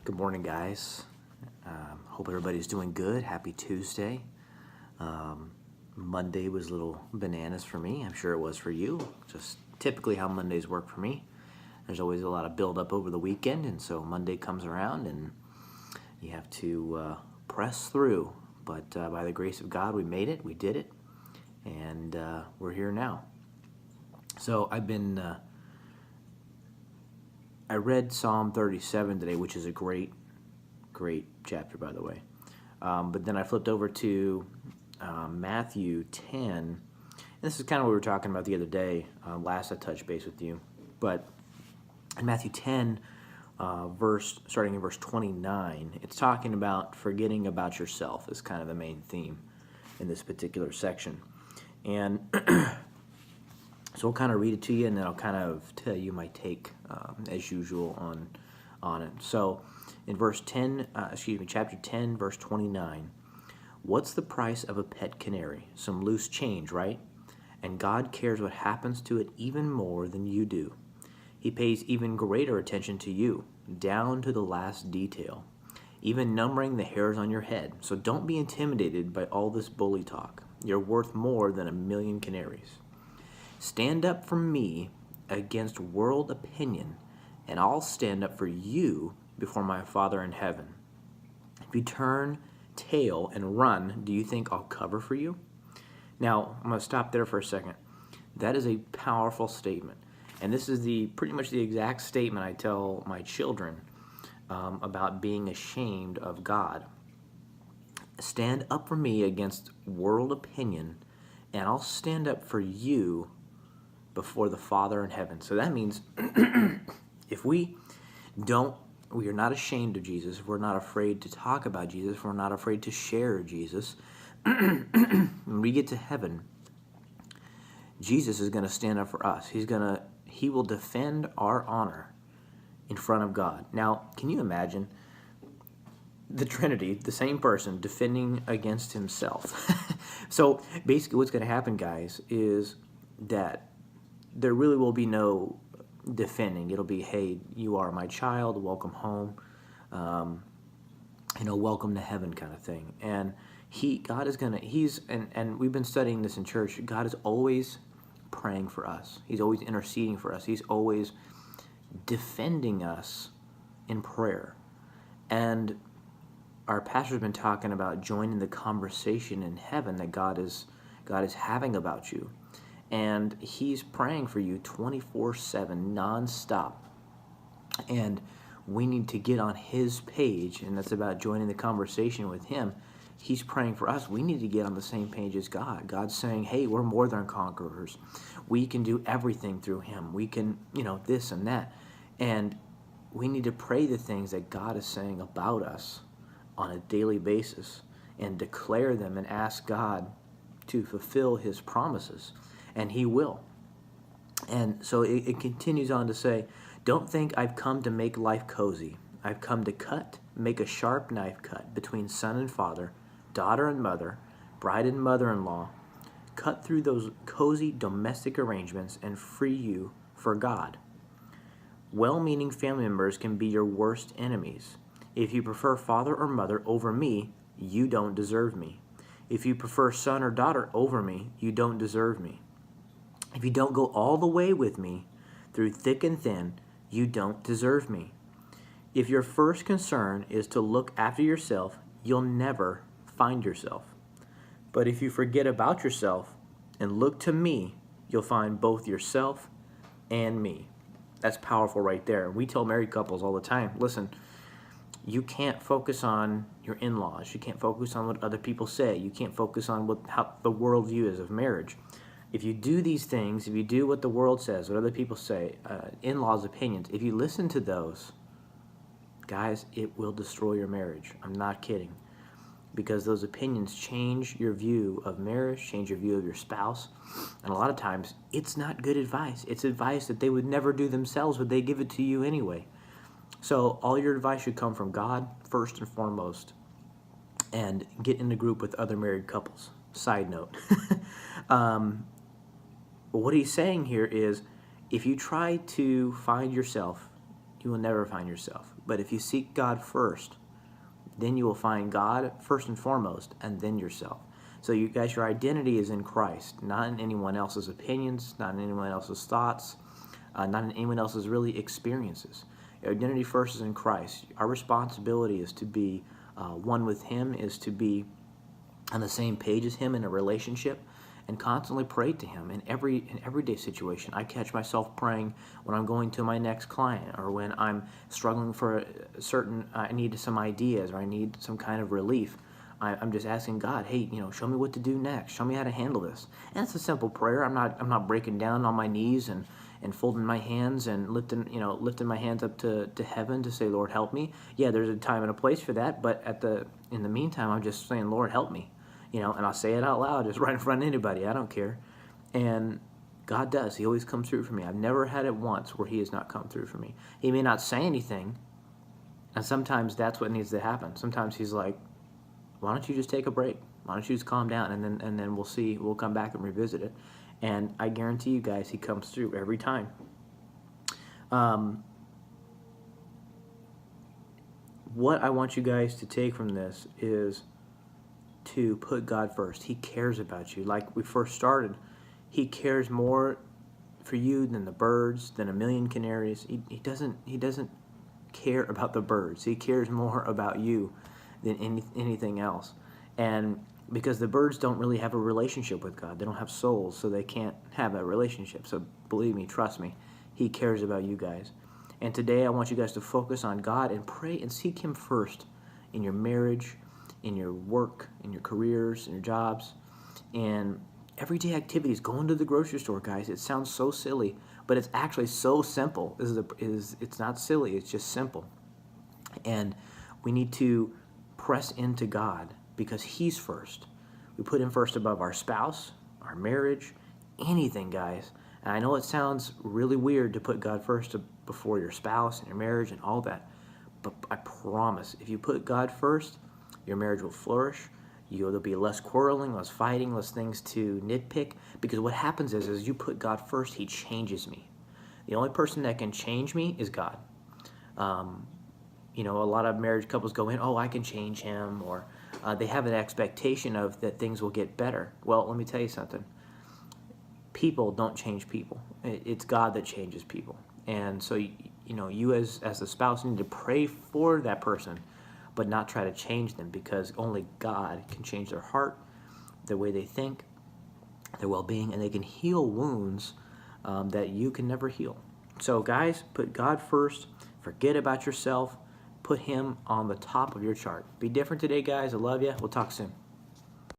Good morning, guys. Hope everybody's doing good. Happy Tuesday. Monday was a little bananas for me. I'm sure it was for you. Just typically how Mondays work for me. There's always a lot of build up over the weekend, and so Monday comes around and you have to press through. But by the grace of God, we made it. We did it, and we're here now. So I read Psalm 37 today, which is a great chapter, by the way. But then I flipped over to Matthew 10. And this is kind of what we were talking about the other day. Last I touched base with you. But in Matthew 10, starting in verse 29, it's talking about forgetting about yourself is kind of the main theme in this particular section. And so I'll kind of read it to you, and then I'll kind of tell you my take, as usual, on it. So in chapter 10, verse 29, what's the price of a pet canary? Some loose change, right? And God cares what happens to it even more than you do. He pays even greater attention to you, down to the last detail, even numbering the hairs on your head. So don't be intimidated by all this bully talk. You're worth more than 1,000,000 canaries. Stand up for me against world opinion, and I'll stand up for you before my Father in heaven. If you turn tail and run, do you think I'll cover for you? Now, I'm going to stop there for a second. That is a powerful statement. And this is pretty much the exact statement I tell my children about being ashamed of God. Stand up for me against world opinion, and I'll stand up for you before the Father in heaven. So that means if we are not ashamed of Jesus, if we're not afraid to talk about Jesus, if we're not afraid to share Jesus, when we get to heaven, Jesus is going to stand up for us. He will defend our honor in front of God. Now, can you imagine the Trinity, the same person, defending against himself? So basically what's going to happen, guys, is that there really will be no defending. It'll be, hey, you are my child, welcome home, welcome to heaven kind of thing. And and we've been studying this in church, God is always praying for us. He's always interceding for us. He's always defending us in prayer. And our pastor's been talking about joining the conversation in heaven that God is having about you. And he's praying for you 24/7, nonstop. And we need to get on his page, and that's about joining the conversation with him. He's praying for us. We need to get on the same page as God. God's saying, hey, we're more than conquerors. We can do everything through him. We can, this and that. And we need to pray the things that God is saying about us on a daily basis and declare them and ask God to fulfill his promises. And he will. And so it continues on to say, don't think I've come to make life cozy. I've come to make a sharp knife cut between son and father, daughter and mother, bride and mother-in-law, cut through those cozy domestic arrangements and free you for God. Well-meaning family members can be your worst enemies. If you prefer father or mother over me, you don't deserve me. If you prefer son or daughter over me, you don't deserve me. If you don't go all the way with me, through thick and thin, you don't deserve me. If your first concern is to look after yourself, you'll never find yourself. But if you forget about yourself and look to me, you'll find both yourself and me. That's powerful right there. We tell married couples all the time, listen, you can't focus on your in-laws. You can't focus on what other people say. You can't focus on how the worldview is of marriage. If you do these things, if you do what the world says, what other people say, in-laws' opinions, if you listen to those, guys, it will destroy your marriage. I'm not kidding. Because those opinions change your view of marriage, change your view of your spouse. And a lot of times, it's not good advice. It's advice that they would never do themselves, but they give it to you anyway. So all your advice should come from God, first and foremost. And get in a group with other married couples. Side note. But what he's saying here is, if you try to find yourself, you will never find yourself. But if you seek God first, then you will find God first and foremost, and then yourself. So you guys, your identity is in Christ, not in anyone else's opinions, not in anyone else's thoughts, not in anyone else's really experiences. Your identity first is in Christ. Our responsibility is to be one with Him, is to be on the same page as Him in a relationship, and constantly pray to Him in everyday situation. I catch myself praying when I'm going to my next client, or when I'm struggling for a certain, I need some ideas, or I need some kind of relief. I'm just asking God, hey, show me what to do next. Show me how to handle this. And it's a simple prayer. I'm not breaking down on my knees and folding my hands and lifting my hands up to heaven to say, Lord, help me. Yeah, there's a time and a place for that, but in the meantime, I'm just saying, Lord, help me. And I'll say it out loud, just right in front of anybody. I don't care. And God does. He always comes through for me. I've never had it once where He has not come through for me. He may not say anything, and sometimes that's what needs to happen. Sometimes He's like, why don't you just take a break? Why don't you just calm down, and then we'll see. We'll come back and revisit it. And I guarantee you guys, He comes through every time. What I want you guys to take from this is to put God first. He cares about you. Like we first started, He cares more for you than the birds, than a million canaries. He doesn't care about the birds. He cares more about you than anything else. And because the birds don't really have a relationship with God. They don't have souls, so they can't have that relationship. So believe me, trust me, He cares about you guys. And today I want you guys to focus on God and pray and seek Him first in your marriage, in your work, in your careers, in your jobs, and everyday activities. Going to the grocery store, guys. It sounds so silly, but it's actually so simple. It's not silly. It's just simple. And we need to press into God because He's first. We put Him first above our spouse, our marriage, anything, guys. And I know it sounds really weird to put God first before your spouse and your marriage and all that, but I promise, if you put God first, your marriage will flourish. There'll be less quarreling, less fighting, less things to nitpick. Because what happens is, as you put God first, He changes me. The only person that can change me is God. A lot of marriage couples go in, oh, I can change him, or they have an expectation of that things will get better. Well, let me tell you something. People don't change people. It's God that changes people. And so, you as the spouse need to pray for that person, but not try to change them, because only God can change their heart, the way they think, their well-being, and they can heal wounds that you can never heal. So guys, put God first. Forget about yourself. Put Him on the top of your chart. Be different today, guys. I love you. We'll talk soon.